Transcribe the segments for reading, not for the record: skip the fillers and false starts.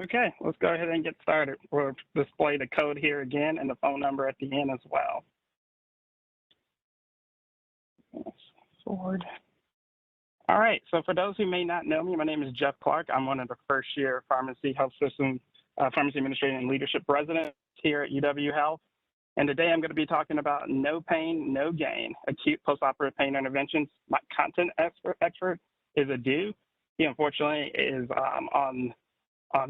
Okay, let's go ahead and get started. We'll display the code here again and the phone number at the end as well. Forward. All right, so for those who may not know me, my name is Jeff Clark. I'm one of the first-year pharmacy health system, pharmacy administrator and leadership residents here at UW Health. And today I'm going to be talking about no pain, no gain, acute postoperative pain interventions. My content expert is Adu. He unfortunately is on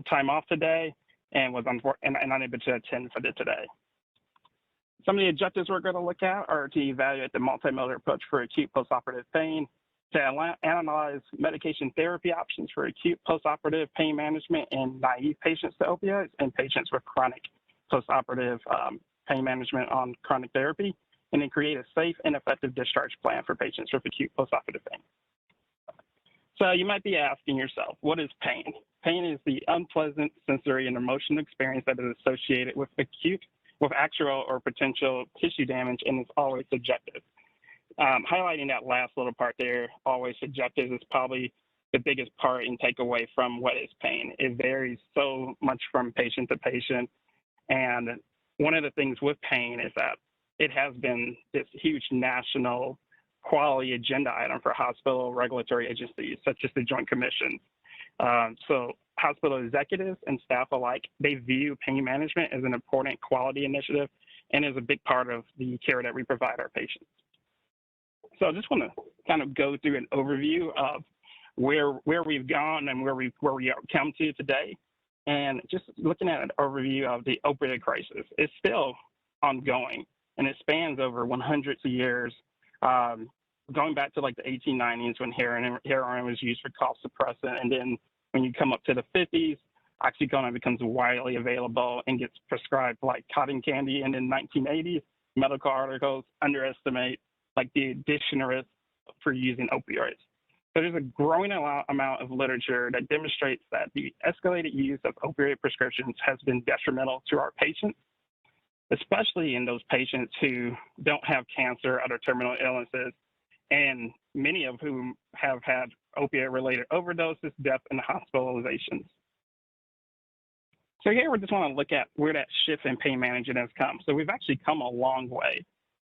time off today and was unable to attend for today. Some of the objectives we're going to look at are to evaluate the multimodal approach for acute postoperative pain, to analyze medication therapy options for acute postoperative pain management in naive patients to opioids and patients with chronic postoperative pain management on chronic therapy, and then create a safe and effective discharge plan for patients with acute postoperative pain. So you might be asking yourself, what is pain? Pain is the unpleasant sensory and emotional experience that is associated with actual or potential tissue damage, and is always subjective. Highlighting that last little part there, always subjective, is probably the biggest part and takeaway from what is pain. It varies so much from patient to patient. And one of the things with pain is that it has been this huge national quality agenda item for hospital regulatory agencies, such as the Joint Commission. So hospital executives and staff alike, they view pain management as an important quality initiative and is a big part of the care that we provide our patients. So I just want to kind of go through an overview of where we've gone and where we come to today. And just looking at an overview of the opioid crisis, it's still ongoing, and it spans over 100 years, going back to like the 1890s when heroin was used for cough suppressant. And then when you come up to the 50s, oxycodone becomes widely available and gets prescribed like cotton candy. And in 1980s, medical articles underestimate like the additional risk for using opioids. So there's a growing amount of literature that demonstrates that the escalated use of opioid prescriptions has been detrimental to our patients, especially in those patients who don't have cancer or other terminal illnesses, and many of whom have had opioid-related overdoses, deaths, and hospitalizations. So here we just want to look at where that shift in pain management has come. So we've actually come a long way.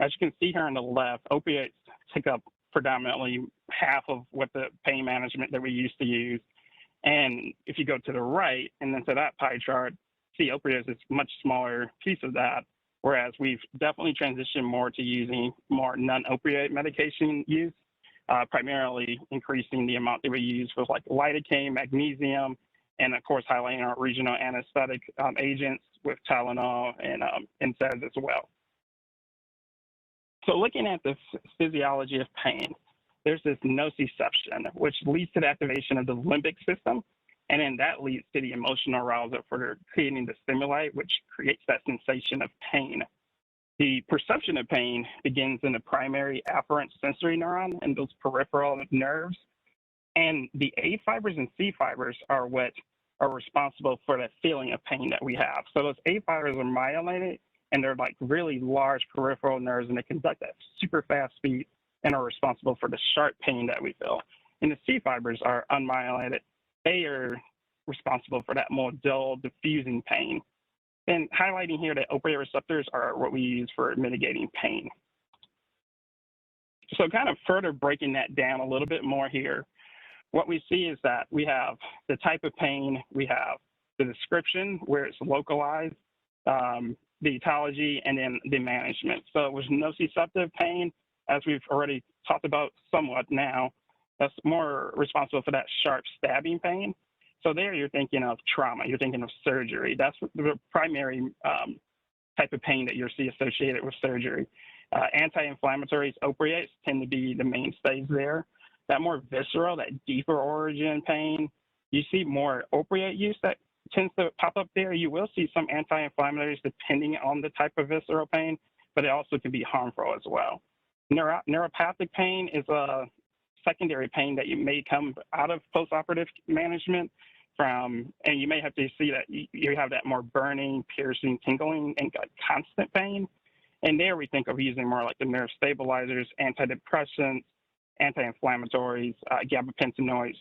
As you can see here on the left, opioids take up predominantly half of what the pain management that we used to use. And if you go to the right and then to that pie chart, see opioids is a much smaller piece of that, whereas we've definitely transitioned more to using more non-opioid medication use, primarily increasing the amount that we use with like lidocaine, magnesium, and of course highlighting our regional anesthetic agents with Tylenol and NSAIDs as well. So looking at the physiology of pain, there's this nociception, which leads to the activation of the limbic system, and then that leads to the emotional arousal for creating the stimuli, which creates that sensation of pain. The perception of pain begins in the primary afferent sensory neuron and those peripheral nerves, and the A fibers and C fibers are what are responsible for that feeling of pain that we have. So those A fibers are myelinated, and they're like really large peripheral nerves, and they conduct at super fast speed and are responsible for the sharp pain that we feel. And the C fibers are unmyelinated. They are responsible for that more dull, diffusing pain. And highlighting here that opioid receptors are what we use for mitigating pain. So kind of further breaking that down a little bit more here, what we see is that we have the type of pain, we have the description where it's localized, the etiology, and then the management. So it was nociceptive pain, as we've already talked about somewhat now, that's more responsible for that sharp stabbing pain. So there you're thinking of trauma, you're thinking of surgery. That's the primary type of pain that you'll see associated with surgery. Anti-inflammatories, opioids tend to be the mainstays there. That more visceral, that deeper origin pain, you see more opioid use that tends to pop up there. You will see some anti-inflammatories depending on the type of visceral pain, but it also can be harmful as well. Neuropathic pain is a secondary pain that you may come out of postoperative management from, and you may have to see that you have that more burning, piercing, tingling, and constant pain. And there we think of using more like the nerve stabilizers, antidepressants, anti-inflammatories, Gabapentinoids.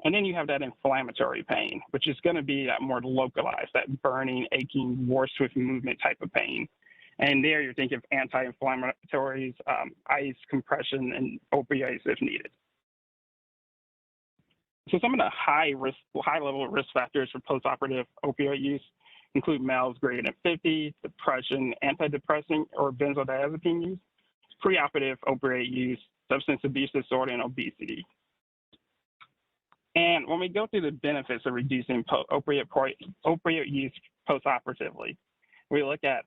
And then you have that inflammatory pain, which is going to be that more localized, that burning, aching, worse with movement type of pain. And there you're thinking of anti-inflammatories, ice, compression, and opioids if needed. So some of the high-level risk factors for postoperative opioid use include males greater than 50, depression, antidepressant or benzodiazepine use, preoperative opioid use, substance abuse disorder, and obesity. And when we go through the benefits of reducing opioid use postoperatively, we look at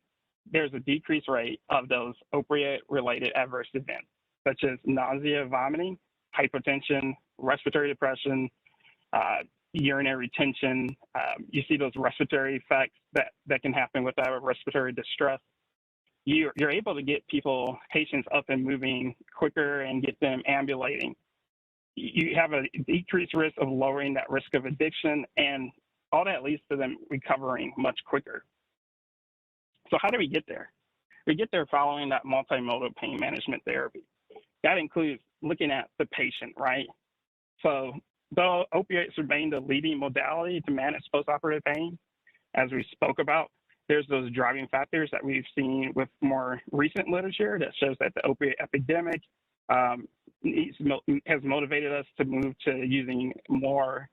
there's a decreased rate of those opioid-related adverse events, such as nausea, vomiting, hypotension, respiratory depression, urinary retention. You see those respiratory effects that can happen with that respiratory distress. You're able to get patients up and moving quicker and get them ambulating. You have a decreased risk of lowering that risk of addiction, and all that leads to them recovering much quicker. So how do we get there? We get there following that multimodal pain management therapy. That includes looking at the patient, right? So though opioids remain the leading modality to manage postoperative pain, as we spoke about, there's those driving factors that we've seen with more recent literature that shows that the opioid epidemic has motivated us to move to using more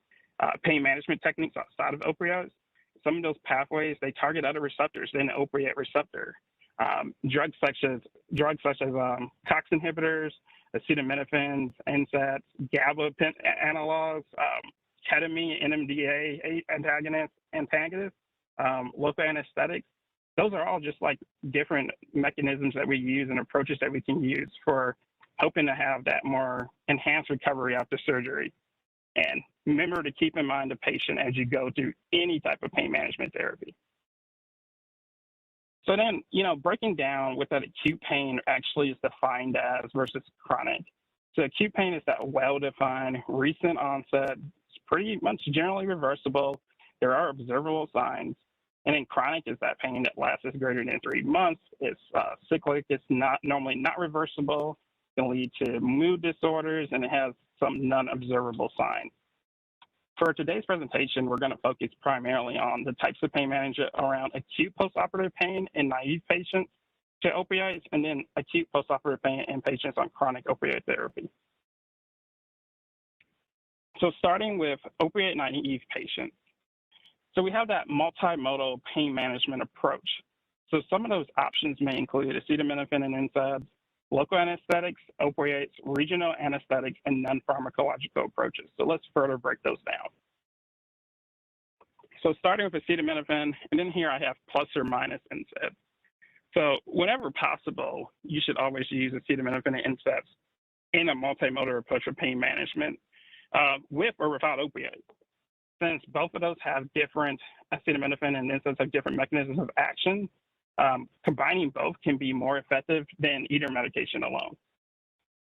pain management techniques outside of opioids. Some of those pathways, they target other receptors than the opioid receptor. Drugs such as COX inhibitors, acetaminophen, NSAIDs, Gabapentinoids, ketamine, NMDA antagonists, local anesthetics. Those are all just like different mechanisms that we use and approaches that we can use for hoping to have that more enhanced recovery after surgery. And remember to keep in mind the patient as you go through any type of pain management therapy. So then, breaking down what that acute pain actually is defined as versus chronic. So acute pain is that well-defined, recent onset. It's pretty much generally reversible. There are observable signs. And then chronic is that pain that lasts greater than 3 months. It's cyclic. It's normally not reversible. It can lead to mood disorders, and it has some non-observable signs. For today's presentation, we're going to focus primarily on the types of pain management around acute postoperative pain in naive patients to opioids, and then acute postoperative pain in patients on chronic opioid therapy. So starting with opioid naive patients. So we have that multimodal pain management approach. So some of those options may include acetaminophen and NSAIDs, local anesthetics, opioids, regional anesthetics, and non-pharmacological approaches. So let's further break those down. So starting with acetaminophen, and then here I have plus or minus NSAIDs. So whenever possible, you should always use acetaminophen and NSAIDs in a multimodal approach for pain management with or without opioids. Since both of those have different, acetaminophen and NSAIDs have different mechanisms of action, combining both can be more effective than either medication alone.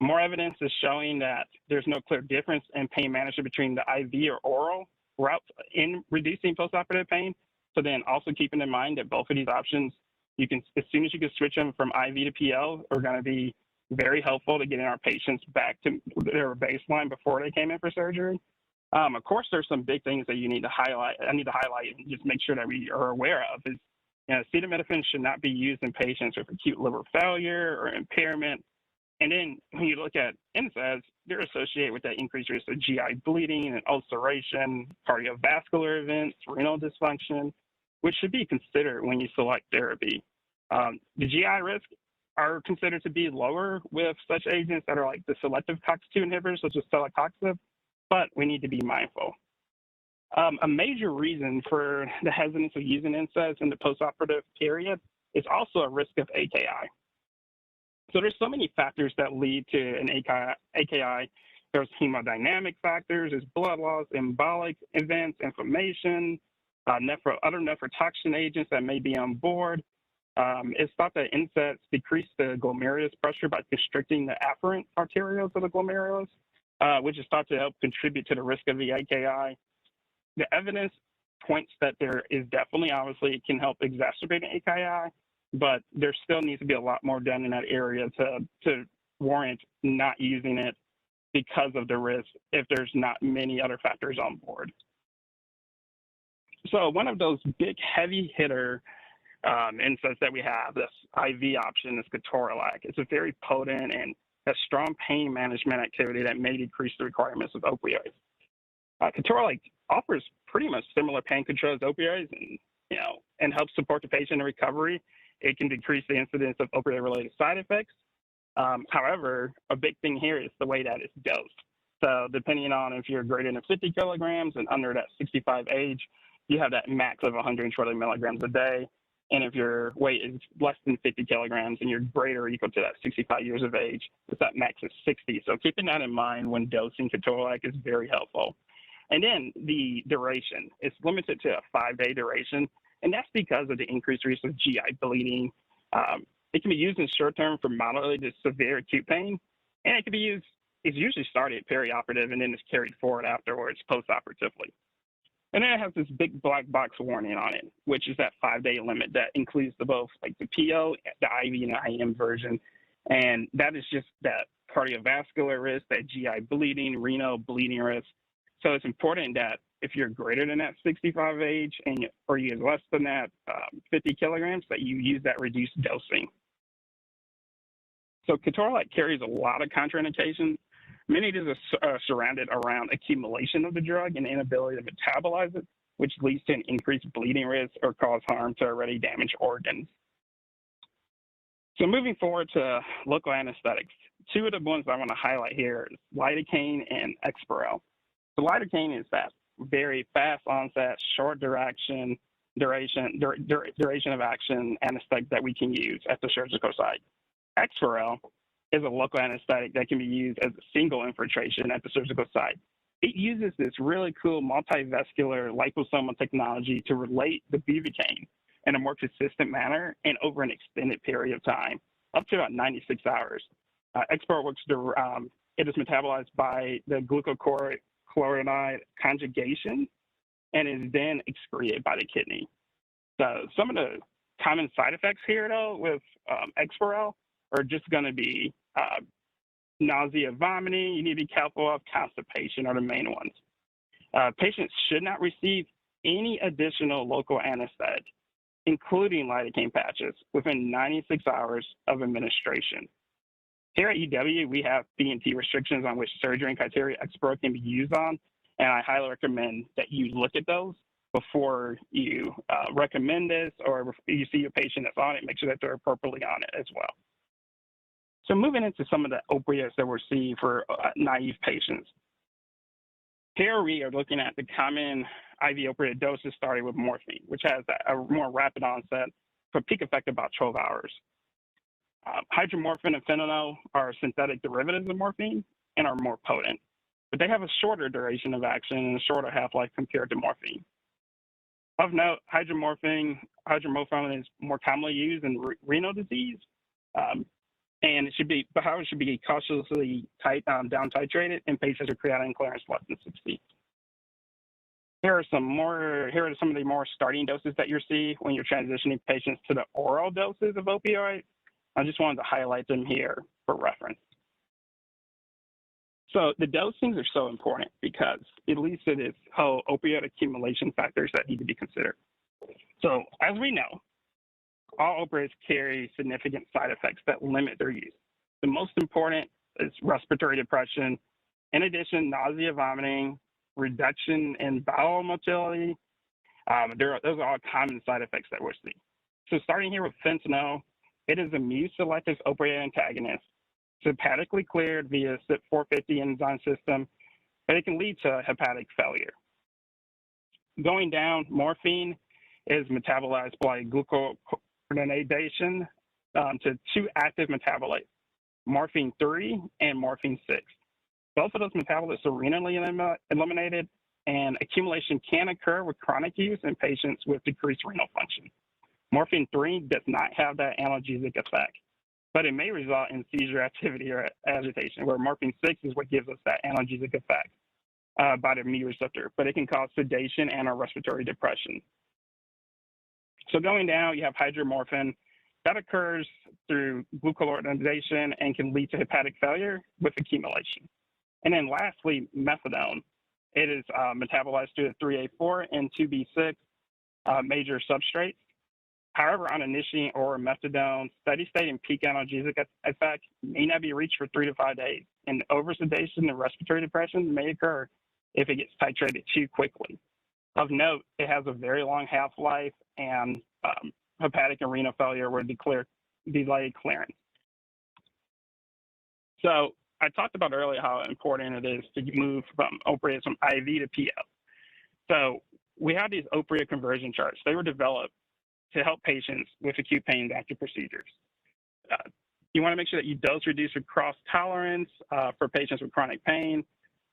More evidence is showing that there's no clear difference in pain management between the IV or oral routes in reducing postoperative pain. So then also keeping in mind that both of these options, you can, as soon as you can switch them from IV to PL, are going to be very helpful to getting our patients back to their baseline before they came in for surgery. Of course, there's some big things that you need to highlight. I need to highlight and just make sure that we are aware of is, acetaminophen should not be used in patients with acute liver failure or impairment. And then when you look at NSAIDs, they're associated with that increased risk of GI bleeding and ulceration, cardiovascular events, renal dysfunction, which should be considered when you select therapy. The GI risks are considered to be lower with such agents that are like the selective COX-2 inhibitors, such as celecoxib, but we need to be mindful. A major reason for the hesitance of using NSAIDs in the postoperative period is also a risk of AKI. So there's so many factors that lead to an AKI. There's hemodynamic factors, there's blood loss, embolic events, inflammation, other nephrotoxin agents that may be on board. It's thought that NSAIDs decrease the glomerulus pressure by constricting the afferent arterioles of the glomerulus, which is thought to help contribute to the risk of the AKI. The evidence points that there is definitely, obviously, it can help exacerbate an AKI, but there still needs to be a lot more done in that area to warrant not using it because of the risk if there's not many other factors on board. So one of those big heavy hitter NSAIDs that we have, this IV option, is ketorolac. It's a very potent and a strong pain management activity that may decrease the requirements of opioids. Ketorolac offers pretty much similar pain control as opioids, and helps support the patient in recovery. It can decrease the incidence of opioid-related side effects. However, a big thing here is the way that it's dosed. So depending on if you're greater than 50 kilograms and under that 65 age, you have that max of 120 milligrams a day. And if your weight is less than 50 kilograms and you're greater or equal to that 65 years of age, that max is 60. So keeping that in mind when dosing ketorolac is very helpful. And then the duration, it's limited to a 5-day duration, and that's because of the increased risk of GI bleeding. It can be used in short term for moderate to severe acute pain, and it can be used, it's usually started perioperative and then it's carried forward afterwards postoperatively. And then it has this big black box warning on it, which is that 5-day limit that includes both like the PO, the IV, and IM version. And that is just that cardiovascular risk, that GI bleeding, renal bleeding risk. So it's important that if you're greater than that 65 age or you're less than that 50 kilograms, that you use that reduced dosing. So ketorolac carries a lot of contraindications. Many of these are surrounded around accumulation of the drug and inability to metabolize it, which leads to an increased bleeding risk or cause harm to already damaged organs. So moving forward to local anesthetics, two of the ones I want to highlight here is lidocaine and Exparel. So lidocaine is that very fast onset, short duration of action anesthetic that we can use at the surgical site. Exparel is a local anesthetic that can be used as a single infiltration at the surgical site. It uses this really cool multivesicular liposomal technology to relate the bupivacaine in a more consistent manner and over an extended period of time, up to about 96 hours. Exparel works it is metabolized by the glucocorticoid conjugation and is then excreted by the kidney. So some of the common side effects here, though, with Exparel are just going to be nausea, vomiting. You need to be careful of constipation are the main ones. Patients should not receive any additional local anesthetic, including lidocaine patches, within 96 hours of administration. Here at UW, we have B&T restrictions on which surgery and criteria Exparel can be used on, and I highly recommend that you look at those before you recommend this, or if you see a patient that's on it, make sure that they're appropriately on it as well. So moving into some of the opioids that we're seeing for naive patients. Here we are looking at the common IV opioid doses starting with morphine, which has a more rapid onset for peak effect about 12 hours. Hydromorphine and fentanyl are synthetic derivatives of morphine and are more potent, but they have a shorter duration of action and a shorter half-life compared to morphine. Of note, hydromorphine is more commonly used in renal disease, and it should be cautiously down titrated in patients with creatinine clearance less than 60. Here are some of the more starting doses that you see when you're transitioning patients to the oral doses of opioids. I just wanted to highlight them here for reference. So the dosings are so important because it leads to this whole opioid accumulation factors that need to be considered. So as we know, all opioids carry significant side effects that limit their use. The most important is respiratory depression. In addition, nausea, vomiting, reduction in bowel motility. Those are all common side effects that we're seeing. So starting here with fentanyl, it is a mu-selective opioid antagonist. It's hepatically cleared via CYP450 enzyme system, but it can lead to hepatic failure. Going down, morphine is metabolized by glucocorticoidation to two active metabolites, morphine 3 and morphine 6. Both of those metabolites are renally eliminated, and accumulation can occur with chronic use in patients with decreased renal function. Morphine 3 does not have that analgesic effect, but it may result in seizure activity or agitation, where morphine 6 is what gives us that analgesic effect by the mu receptor, but it can cause sedation and or respiratory depression. So going down, you have hydromorphine. That occurs through glucocorticoidation and can lead to hepatic failure with accumulation. And then lastly, methadone. It is metabolized through the 3A4 and 2B6 major substrates. However, on initiating oral methadone, steady state and peak analgesic effect may not be reached for 3 to 5 days, and oversedation and respiratory depression may occur if it gets titrated too quickly. Of note, it has a very long half-life, and hepatic and renal failure will delay clearance. So I talked about earlier how important it is to move from opioids from IV to PO. So we have these opioid conversion charts. They were developed to help patients with acute pain after procedures. You want to make sure that you dose reduce across tolerance for patients with chronic pain,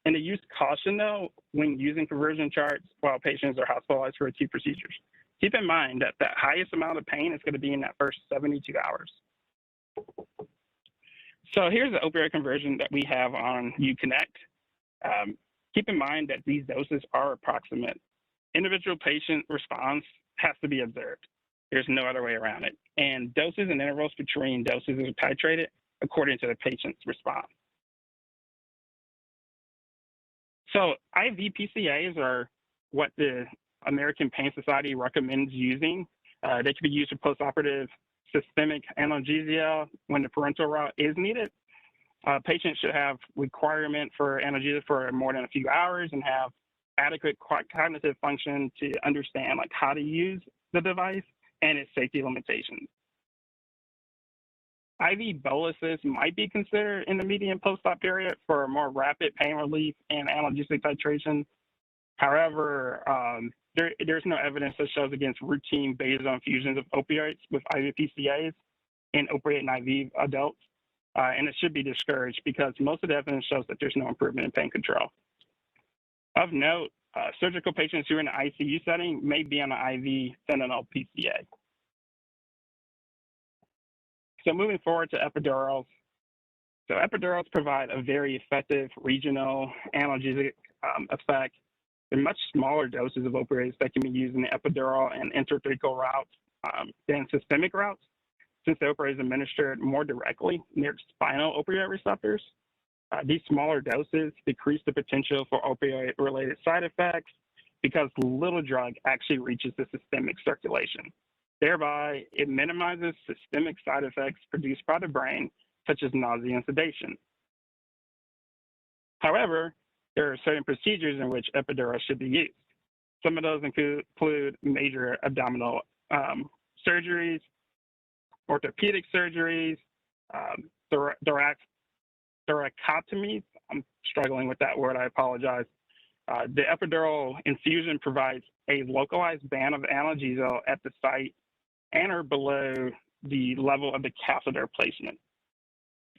and to use caution, though, when using conversion charts while patients are hospitalized for acute procedures. Keep in mind that the highest amount of pain is going to be in that first 72 hours. So here's the opioid conversion that we have on UConnect. Keep in mind that these doses are approximate. Individual patient response has to be observed. There's no other way around it. And doses and intervals between doses are titrated according to the patient's response. So IV PCAs are what the American Pain Society recommends using. They can be used for postoperative systemic analgesia when the parenteral route is needed. Patients should have requirement for analgesia for more than a few hours and have adequate cognitive function to understand how to use the device and its safety limitations. IV boluses might be considered in the median post-op period for more rapid pain relief and analgesic titration. However, there's no evidence that shows against routine basal infusions of opioids with IV PCAs in opioid-naive adults, and it should be discouraged because most of the evidence shows that there's no improvement in pain control. Of note, surgical patients who are in the ICU setting may be on an IV fentanyl PCA. So moving forward to epidurals. So epidurals provide a very effective regional analgesic effect. They're much smaller doses of opioids that can be used in the epidural and intrathecal routes than systemic routes, since the opioid is administered more directly near spinal opioid receptors. These smaller doses decrease the potential for opioid-related side effects because little drug actually reaches the systemic circulation. Thereby, it minimizes systemic side effects produced by the brain, such as nausea and sedation. However, there are certain procedures in which epidurals should be used. Some of those include major abdominal surgeries, orthopedic surgeries, thoracotomies. I'm struggling with that word, I apologize. The epidural infusion provides a localized band of analgesia at the site and or below the level of the catheter placement.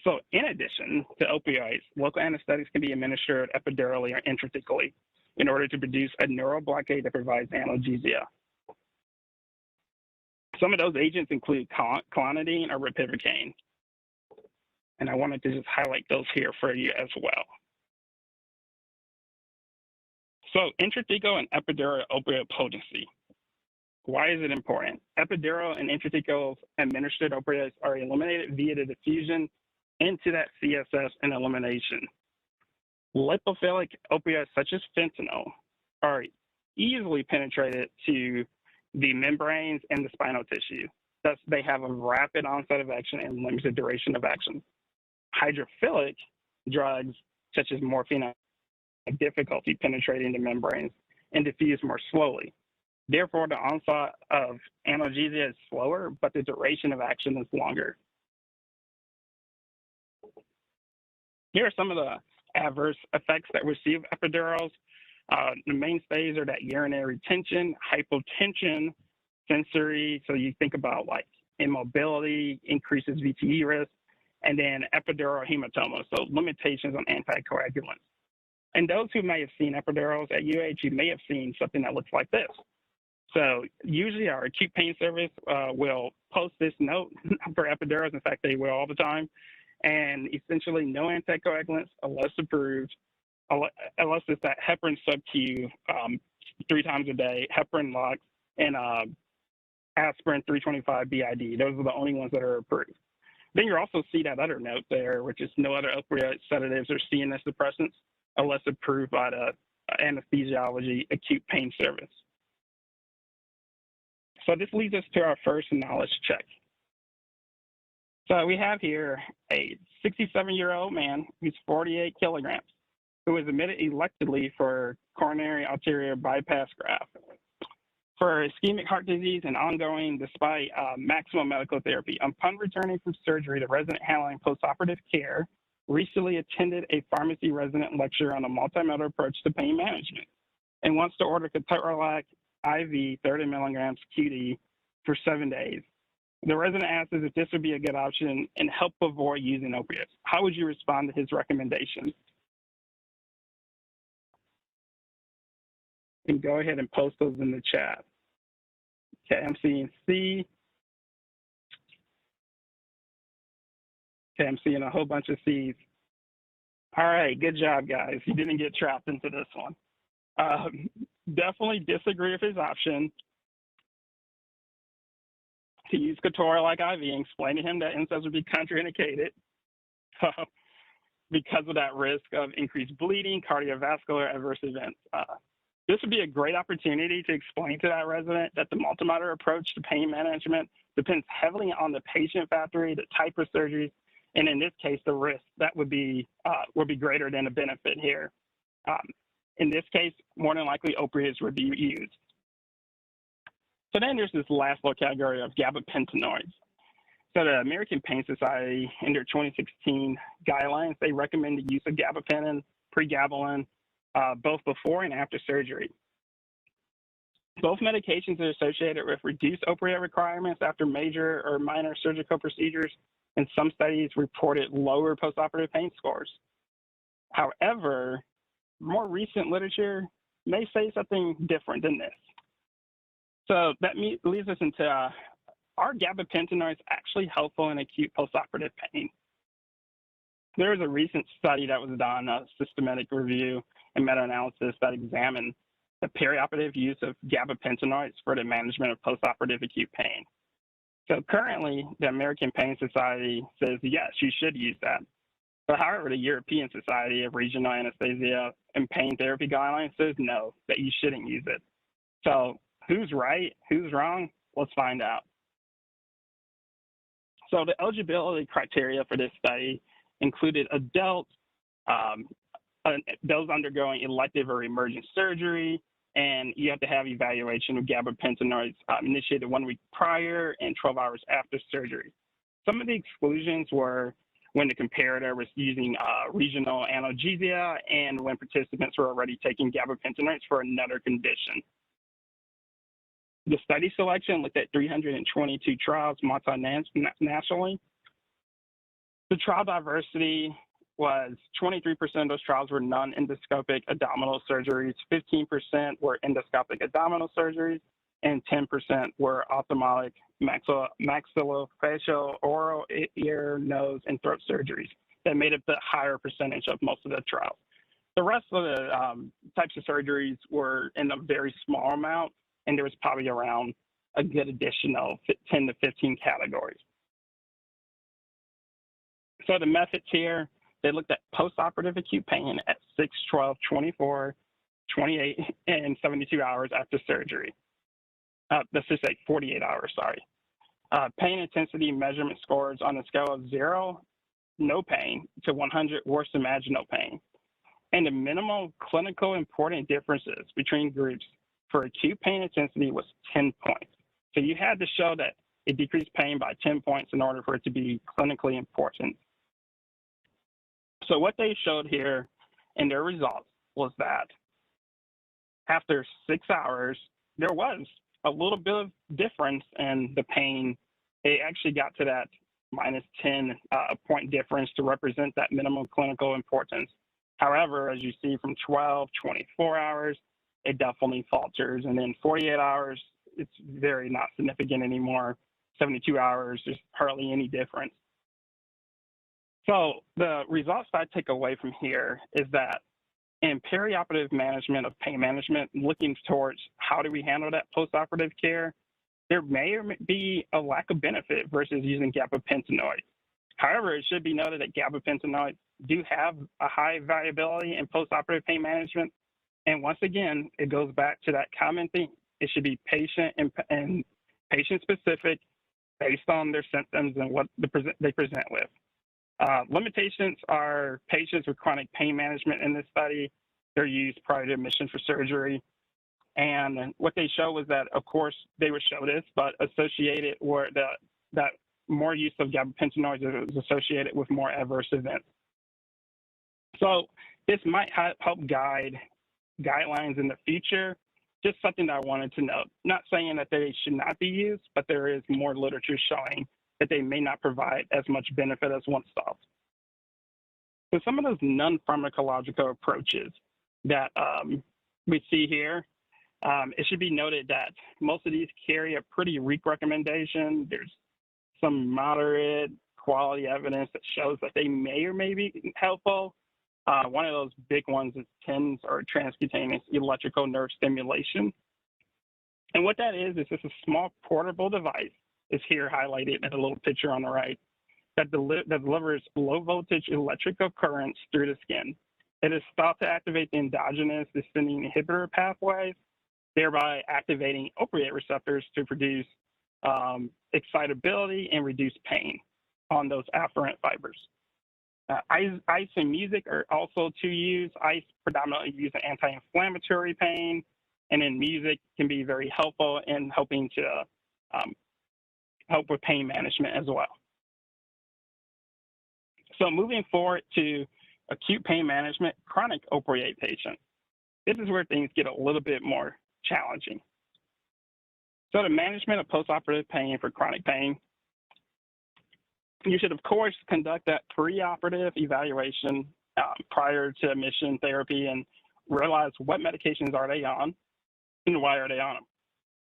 So in addition to opioids, local anesthetics can be administered epidurally or intrathecally in order to produce a neural blockade that provides analgesia. Some of those agents include clonidine or ropivacaine. And I wanted to just highlight those here for you as well. So intrathecal and epidural opioid potency. Why is it important? Epidural and intrathecal administered opioids are eliminated via the diffusion into that CSF and elimination. Lipophilic opioids such as fentanyl are easily penetrated to the membranes and the spinal tissue. Thus, they have a rapid onset of action and limited duration of action. Hydrophilic drugs such as morphine have difficulty penetrating the membranes and diffuse more slowly. Therefore, the onset of analgesia is slower, but the duration of action is longer. Here are some of the adverse effects that receive epidurals. The mainstays are that urinary retention, hypotension, sensory, so you think about immobility, increases VTE risk, and then epidural hematoma, so limitations on anticoagulants. And those who may have seen epidurals at UH, you may have seen something that looks like this. So usually our acute pain service will post this note for epidurals. In fact, they will all the time. And essentially no anticoagulants unless approved, unless it's that heparin sub-Q 3 times a day, heparin lux, and aspirin 325 BID. Those are the only ones that are approved. Then you also see that other note there, which is no other opioid sedatives or CNS suppressants. unless approved by the anesthesiology acute pain service. So this leads us to our first knowledge check. So we have here a 67-year-old man who's 48 kilograms, who was admitted electively for coronary arterial bypass graft for ischemic heart disease and ongoing despite maximum medical therapy. Upon returning from surgery, the resident handling postoperative care recently attended a pharmacy resident lecture on a multimodal approach to pain management and wants to order ketorolac IV 30 milligrams QD for 7 days. The resident asks if this would be a good option and help avoid using opiates. How would you respond to his recommendations? And go ahead and post those in the chat. Okay, I'm seeing C. Okay, I'm seeing a whole bunch of C's. All right, good job, guys. You didn't get trapped into this one. Definitely disagree with his option to use ketorolac IV and explain to him that NSAIDs would be contraindicated because of that risk of increased bleeding, cardiovascular adverse events. This would be a great opportunity to explain to that resident that the multimodal approach to pain management depends heavily on the patient factor, the type of surgeries, and in this case, the risk that would be greater than the benefit here. In this case, more than likely, opioids would be used. So then there's this last little category of gabapentinoids. So the American Pain Society, in their 2016 guidelines, they recommend the use of gabapentin, pregabalin, both before and after surgery. Both medications are associated with reduced opioid requirements after major or minor surgical procedures, and some studies reported lower postoperative pain scores. However, more recent literature may say something different than this. So that leads us into, are gabapentinoids actually helpful in acute postoperative pain? There was a recent study that was done, a systematic review and meta-analysis that examined the perioperative use of gabapentinoids for the management of postoperative acute pain. So currently, the American Pain Society says, yes, you should use that. But however, the European Society of Regional Anesthesia and Pain Therapy Guidelines says no, that you shouldn't use it. So who's right, who's wrong? Let's find out. So the eligibility criteria for this study included adults, those undergoing elective or emergent surgery, and you have to have evaluation of gabapentinoids initiated 1 week prior and 12 hours after surgery. Some of the exclusions were when the comparator was using regional analgesia and when participants were already taking gabapentinoids for another condition. The study selection looked at 322 trials multinationally. The trial diversity was 23% of those trials were non-endoscopic abdominal surgeries, 15% were endoscopic abdominal surgeries, and 10% were ophthalmic, maxillofacial, oral, ear, nose, and throat surgeries that made up the higher percentage of most of the trials. The rest of the types of surgeries were in a very small amount, and there was probably around a good additional 10 to 15 categories. So the methods here, they looked at postoperative acute pain at 6, 12, 24, 28, and 72 hours after surgery. Let's just say 48 hours, sorry. Pain intensity measurement scores on a scale of 0, no pain, to 100, worst imaginable pain. And the minimal clinical important differences between groups for acute pain intensity was 10 points. So you had to show that it decreased pain by 10 points in order for it to be clinically important. So what they showed here in their results was that after 6 hours, there was a little bit of difference in the pain. It actually got to that minus 10 point difference to represent that minimum clinical importance. However, as you see from 12, 24 hours, it definitely falters. And then 48 hours, it's very not significant anymore. 72 hours, there's hardly any difference. So the results that I take away from here is that in perioperative management of pain management, looking towards how do we handle that postoperative care, there may or may be a lack of benefit versus using gabapentinoids. However, it should be noted that gabapentinoids do have a high variability in postoperative pain management. And once again, it goes back to that common theme. It should be patient and patient-specific based on their symptoms and what they present with. Limitations are patients with chronic pain management in this study. They're used prior to admission for surgery. And what they show was that, of course, they would show this, but associated were that more use of gabapentinoids is associated with more adverse events. So this might help guide guidelines in the future. Just something that I wanted to note. Not saying that they should not be used, but there is more literature showing that they may not provide as much benefit as once thought. So some of those non-pharmacological approaches that we see here, it should be noted that most of these carry a pretty weak recommendation. There's some moderate quality evidence that shows that they may or may be helpful. One of those big ones is TENS, or transcutaneous electrical nerve stimulation. And what that is just a small portable device, is here highlighted in a little picture on the right, that delivers low voltage electrical currents through the skin. It is thought to activate the endogenous descending inhibitor pathways, thereby activating opioid receptors to produce excitability and reduce pain on those afferent fibers. Ice and music are also to use. Ice predominantly used in anti-inflammatory pain, and then music can be very helpful in helping to help with pain management as well. So moving forward to acute pain management, chronic opioid patients. This is where things get a little bit more challenging. So the management of postoperative pain for chronic pain, you should, of course, conduct that preoperative evaluation prior to admission therapy and realize what medications are they on and why are they on them.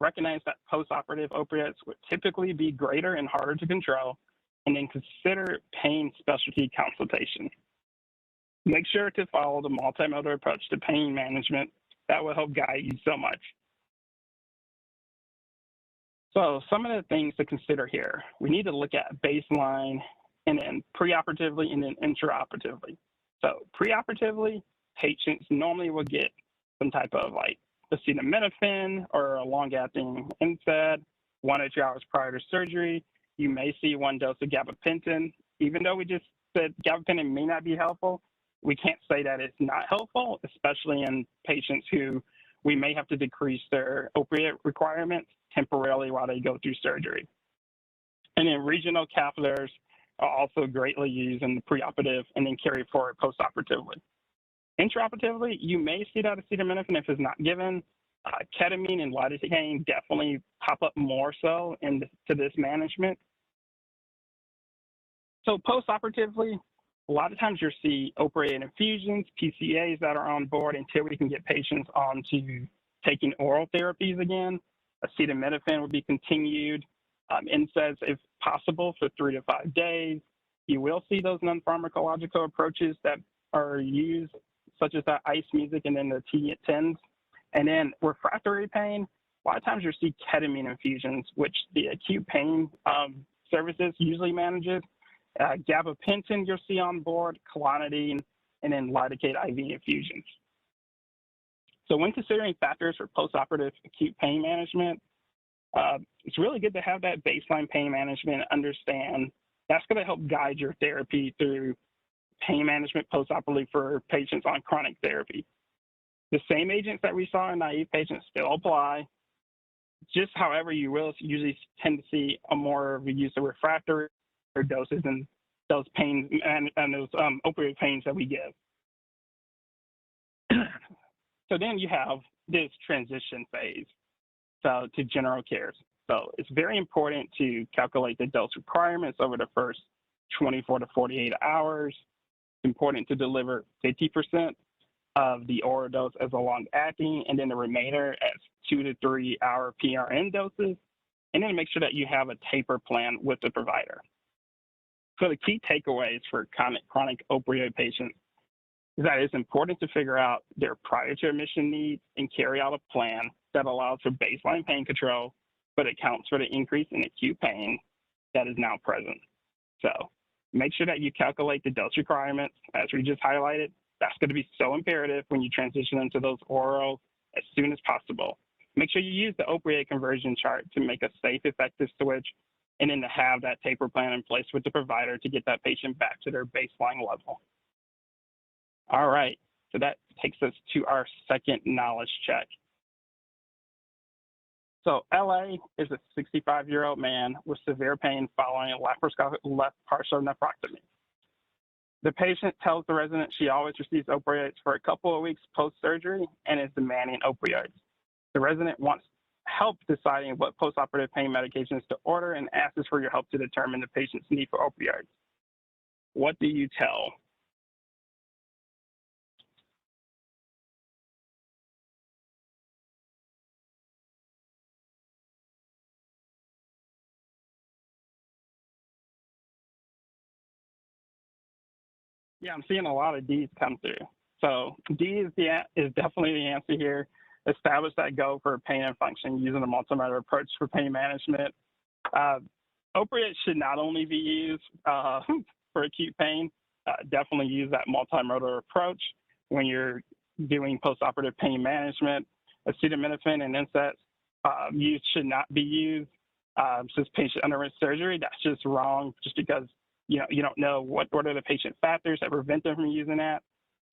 Recognize that postoperative opioids would typically be greater and harder to control, and then consider pain specialty consultation. Make sure to follow the multimodal approach to pain management. That will help guide you so much. So some of the things to consider here, we need to look at baseline and then preoperatively and then intraoperatively. So preoperatively, patients normally will get some type of like acetaminophen or a long-acting NSAID 1 or 2 hours prior to surgery. You may see 1 dose of gabapentin. Even though we just said gabapentin may not be helpful, we can't say that it's not helpful, especially in patients who we may have to decrease their opioid requirements temporarily while they go through surgery. And then regional catheters are also greatly used in the preoperative and then carried forward postoperatively. Intraoperatively, you may see that acetaminophen if it's not given. Ketamine and lidocaine definitely pop up more so into this management. So postoperatively, a lot of times you'll see opioid infusions, PCAs that are on board until we can get patients on to taking oral therapies again. Acetaminophen will be continued. NSAIDs, if possible, for 3 to 5 days. You will see those non-pharmacological approaches that are used, such as that ice music and then the TENS. And then refractory pain, a lot of times you'll see ketamine infusions, which the acute pain services usually manages. Gabapentin you'll see on board, clonidine, and then lidocaine IV infusions. So when considering factors for postoperative acute pain management, it's really good to have that baseline pain management and understand that's going to help guide your therapy through pain management postoperatively for patients on chronic therapy. The same agents that we saw in naive patients still apply. Just however, you will usually tend to see a more of a use of refractory doses and those pains and those opioid pains that we give. So then you have this transition phase to general care. So it's very important to calculate the dose requirements over the first 24 to 48 hours. It's important to deliver 50% of the oral dose as a long-acting, and then the remainder as 2 to 3 hour PRN doses, and then make sure that you have a taper plan with the provider. So the key takeaways for chronic opioid patients is that it's important to figure out their prior to admission needs and carry out a plan that allows for baseline pain control, but accounts for the increase in acute pain that is now present. So Make sure that you calculate the dose requirements, as we just highlighted. That's going to be so imperative when you transition into those orals as soon as possible. Make sure you use the opioid conversion chart to make a safe, effective switch, and then to have that taper plan in place with the provider to get that patient back to their baseline level. All right, so that takes us to our second knowledge check. So LA is a 65-year-old man with severe pain following a laparoscopic left partial nephrectomy. The patient tells the resident she always receives opioids for a couple of weeks post-surgery and is demanding opioids. The resident wants help deciding what postoperative pain medications to order and asks for your help to determine the patient's need for opioids. What do you tell? Yeah, I'm seeing a lot of D's come through. So D is definitely the answer here. Establish that goal for pain and function using a multimodal approach for pain management. Opioids should not only be used for acute pain. Definitely use that multimodal approach when you're doing postoperative pain management. Acetaminophen and NSAIDs use should not be used since patient underwent surgery. That's just wrong, just because you don't know what are the patient factors that prevent them from using that.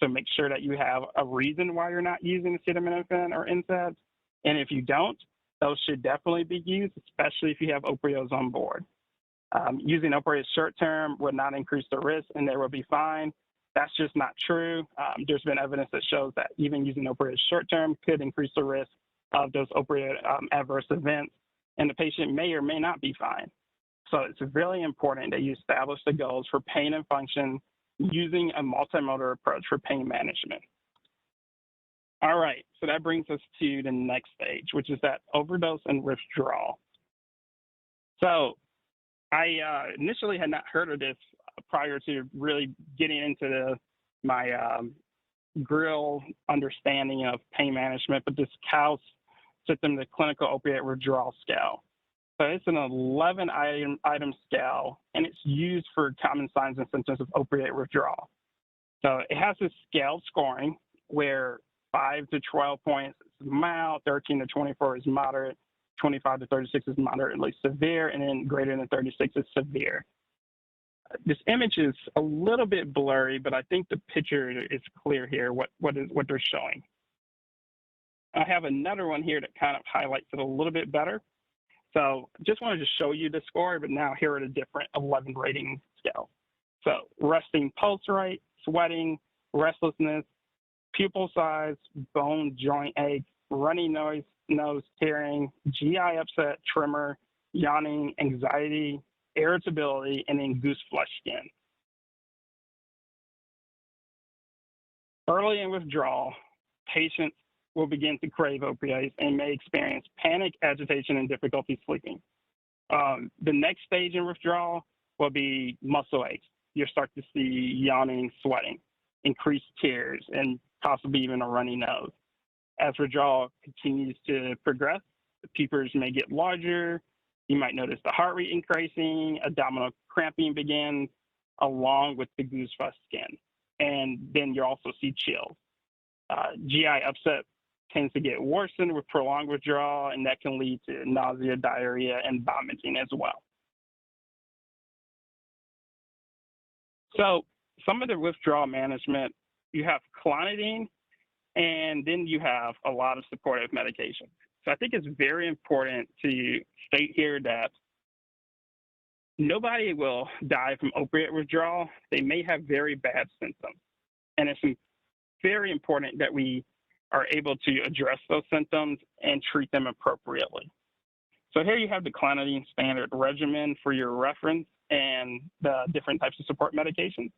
So make sure that you have a reason why you're not using acetaminophen or NSAIDs. And if you don't, those should definitely be used, especially if you have opioids on board. Using opioids short term would not increase the risk and they will be fine. That's just not true. There's been evidence that shows that even using opioids short term could increase the risk of those opioid adverse events, and the patient may or may not be fine. So it's really important that you establish the goals for pain and function using a multimodal approach for pain management. All right, so that brings us to the next stage, which is that overdose and withdrawal. So I initially had not heard of this prior to really getting into my grill understanding of pain management, but this COWS system, the clinical opiate withdrawal scale. So it's an 11-item scale, and it's used for common signs and symptoms of opiate withdrawal. So it has this scale scoring where 5 to 12 points is mild, 13 to 24 is moderate, 25 to 36 is moderately severe, and then greater than 36 is severe. This image is a little bit blurry, but I think the picture is clear here, what they're showing. I have another one here that kind of highlights it a little bit better. So just wanted to show you the score, but now here are the different 11 rating scales. So resting pulse rate, sweating, restlessness, pupil size, bone joint ache, runny nose, tearing, GI upset, tremor, yawning, anxiety, irritability, and then goose flush skin. Early in withdrawal, patients will begin to crave opioids and may experience panic, agitation, and difficulty sleeping. The next stage in withdrawal will be muscle aches. You'll start to see yawning, sweating, increased tears, and possibly even a runny nose. As withdrawal continues to progress, the pupils may get larger. You might notice the heart rate increasing, abdominal cramping begins, along with the goose flush skin. And then you'll also see chills. GI upset tends to get worsened with prolonged withdrawal, and that can lead to nausea, diarrhea, and vomiting as well. So some of the withdrawal management, you have clonidine, and then you have a lot of supportive medication. So I think it's very important to state here that nobody will die from opiate withdrawal. They may have very bad symptoms. And it's very important that we are able to address those symptoms and treat them appropriately. So here you have the clonidine standard regimen for your reference and the different types of support medications.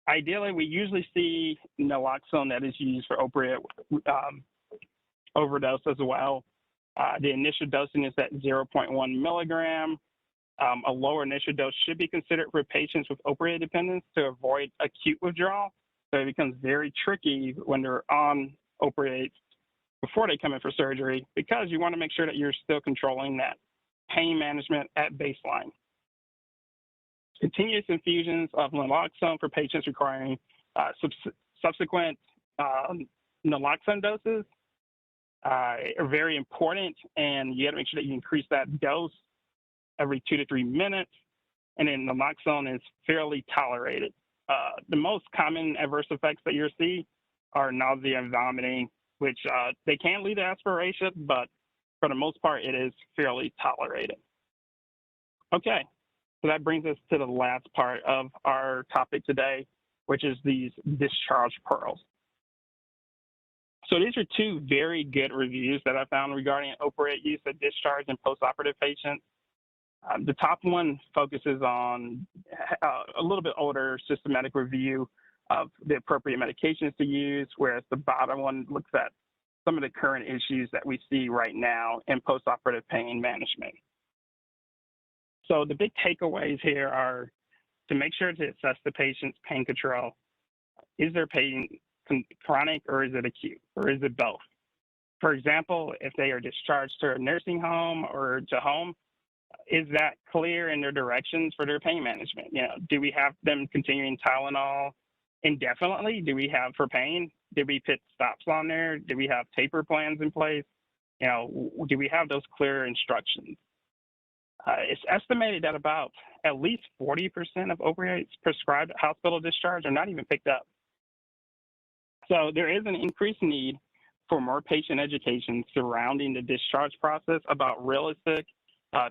Ideally, we usually see naloxone that is used for opiate overdose as well. The initial dosing is at 0.1 milligram. A lower initial dose should be considered for patients with opioid dependence to avoid acute withdrawal. So it becomes very tricky when they're on opioids before they come in for surgery, because you want to make sure that you're still controlling that pain management at baseline. Continuous infusions of naloxone for patients requiring subsequent naloxone doses are very important, and you got to make sure that you increase that dose every 2 to 3 minutes. And then naloxone is fairly tolerated. The most common adverse effects that you'll see are nausea and vomiting, which they can lead to aspiration, but for the most part, it is fairly tolerated. Okay, so that brings us to the last part of our topic today, which is these discharge pearls. So these are two very good reviews that I found regarding opioid use at discharge in postoperative patients. The top one focuses on a little bit older systematic review of the appropriate medications to use, whereas the bottom one looks at some of the current issues that we see right now in postoperative pain management. So the big takeaways here are to make sure to assess the patient's pain control. Is their pain chronic or is it acute, or is it both? For example, if they are discharged to a nursing home or to home, is that clear in their directions for their pain management? You know, do we have them continuing Tylenol indefinitely? Do we have for pain? Did we put stops on there? Do we have taper plans in place? You know, do we have those clear instructions? It's estimated that about at least 40% of opioids prescribed at hospital discharge are not even picked up. So there is an increased need for more patient education surrounding the discharge process about realistic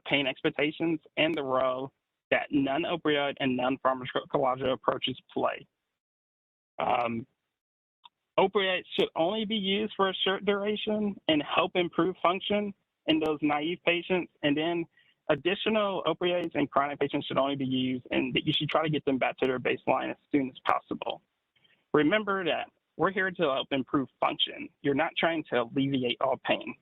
pain expectations and the role that non-opioid and non-pharmacological approaches play. Opioids should only be used for a short duration and help improve function in those naive patients. And then additional opioids in chronic patients should only be used, and that you should try to get them back to their baseline as soon as possible. Remember that we're here to help improve function. You're not trying to alleviate all pain.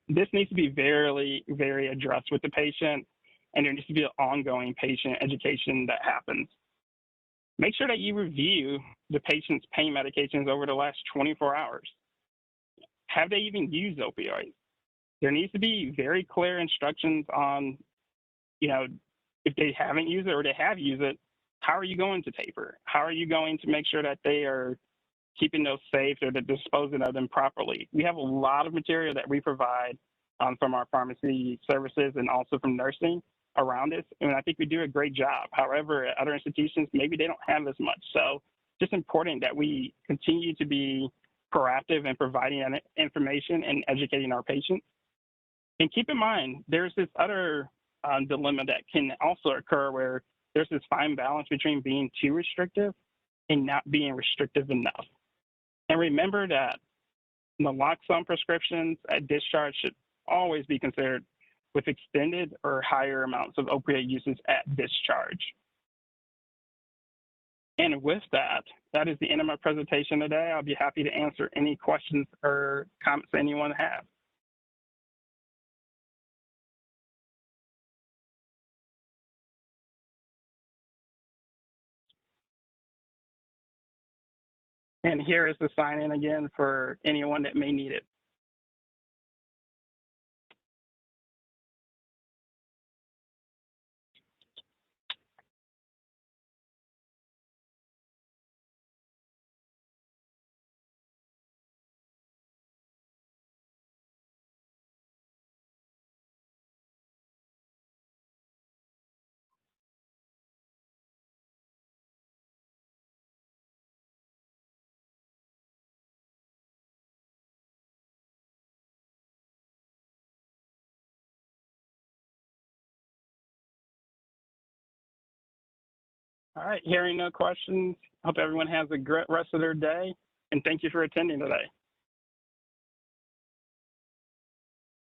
This needs to be very, very addressed with the patient, and there needs to be an ongoing patient education that happens. Make sure that you review the patient's pain medications over the last 24 hours. Have they even used opioids? There needs to be very clear instructions on, you know, if they haven't used it or they have used it, how are you going to taper? How are you going to make sure that they are keeping those safe or that disposing of them properly? We have a lot of material that we provide from our pharmacy services and also from nursing around this, and I think we do a great job. However, at other institutions, maybe they don't have as much. So just important that we continue to be proactive in providing information and educating our patients. And keep in mind, there's this other dilemma that can also occur where there's this fine balance between being too restrictive and not being restrictive enough. And remember that naloxone prescriptions at discharge should always be considered with extended or higher amounts of opioid uses at discharge. And with that, that is the end of my presentation today. I'll be happy to answer any questions or comments anyone has. And here is the sign-in again for anyone that may need it. All right, hearing no questions, hope everyone has a great rest of their day, and thank you for attending today.